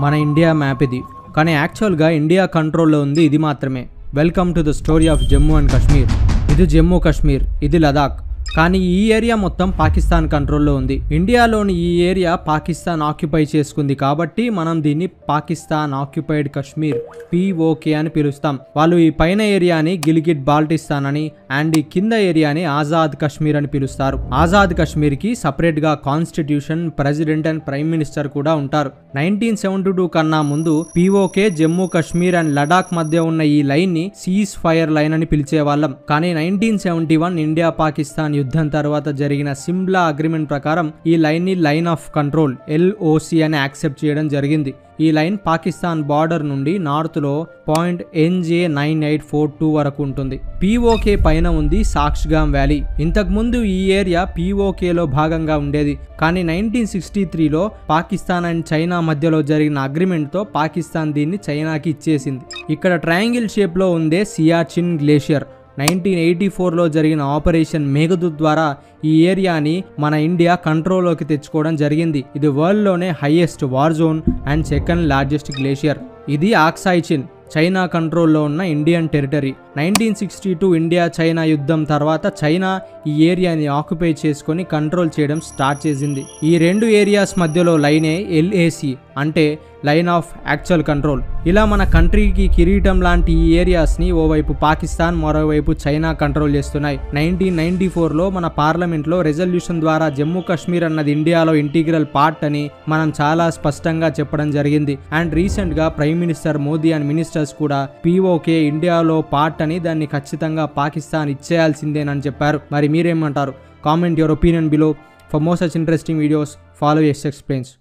మన India map ఇది. కానీ యాక్చువల్గా ఇండియా కంట్రోల్లో ఉంది ఇది మాత్రమే. Welcome to the story of Jammu and Kashmir. ఇది జమ్మూ కాశ్మీర్, ఇది లదాఖ్. కానీ ఈ ఏరియా మొత్తం పాకిస్తాన్ కంట్రోల్లో ఉంది. ఇండియాలోని ఈ ఏరియా పాకిస్తాన్ ఆక్యుపై చేసుకుంది కాబట్టి మనం దీన్ని పాకిస్తాన్ ఆక్యుపైడ్ కాశ్మీర్ POK అని పిలుస్తాం. వాళ్ళు ఈ పైన ఏరియాని గిల్గిట్ బాల్టిస్తాన్ అని అండ్ ఈ కింద ఏరియాని ఆజాద్ కాశ్మీర్ అని పిలుస్తారు. ఆజాద్ కాశ్మీర్ కి సపరేట్ గా constitution, president and prime minister కూడా ఉంటారు. 1972 కన్నా ముందు POK జమ్మూ కాశ్మీర్ అండ్ లడాక్ మధ్య ఉన్న ఈ లైన్ ని సీజ్ ఫైర్ లైన్ అని పిలిచేవాళ్ళం. కానీ 1971 ఇండియా పాకిస్తాన్ యుద్ధం తర్వాత జరిగిన సిమ్లా అగ్రిమెంట్ ప్రకారం ఈ లైన్ ని లైన్ ఆఫ్ కంట్రోల్ LOC అని యాక్సెప్ట్ చేయడం జరిగింది. ఈ లైన్ పాకిస్తాన్ బార్డర్ నుండి నార్త్ లో పాయింట్ NJ9842 వరకు ఉంటుంది. POK పైన ఉంది సాక్షిగామ్ వ్యాలీ. ఇంతకు ముందు ఈ ఏరియా POK లో భాగంగా ఉండేది. కానీ 1963లో పాకిస్తాన్ అండ్ చైనా మధ్యలో జరిగిన అగ్రిమెంట్ తో పాకిస్తాన్ దీన్ని చైనాకి ఇచ్చేసింది. ఇక్కడ ట్రయాంగిల్ షేప్ లో ఉండే సియాచిన్ గ్లేషియర్ 1984లో జరిగిన ఆపరేషన్ మేఘదూత్ ద్వారా ఈ ఏరియాని మన ఇండియా కంట్రోల్లోకి తెచ్చుకోవడం జరిగింది. ఇది వరల్డ్లోనే highest war zone and second largest glacier. ఇది ఆక్సాయ్ చిన్, చైనా కంట్రోల్లో ఉన్న ఇండియన్ టెరిటరీ. 1962 ఇండియా చైనా యుద్ధం తర్వాత చైనా ఈ ఏరియాని ఆక్యుపై చేసుకొని కంట్రోల్ చేయడం స్టార్ట్ చేసింది. ఈ రెండు ఏరియాస్ మధ్యలో లైనే LAC అంటే లైన్ ఆఫ్ యాక్చువల్ కంట్రోల్. ఇలా మన కంట్రీకి కిరీటం లాంటి ఈ ఏరియాస్ ని ఓవైపు పాకిస్తాన్, మరోవైపు చైనా కంట్రోల్ చేస్తున్నాయి. 1994లో మన పార్లమెంట్ లో రెజల్యూషన్ ద్వారా జమ్మూ కాశ్మీర్ అన్నది ఇండియాలో ఇంటిగ్రల్ పార్ట్ అని మనం చాలా స్పష్టంగా చెప్పడం జరిగింది. అండ్ రీసెంట్ గా prime minister Modi and ministers కూడా POK ఇండియాలో పార్ట్ అని దాన్ని ఖచ్చితంగా పాకిస్తాన్ ఇచ్చేయాల్సిందేనని చెప్పారు. మరి మీరేమంటారు? Comment your opinion below. For more such interesting videos follow S explains.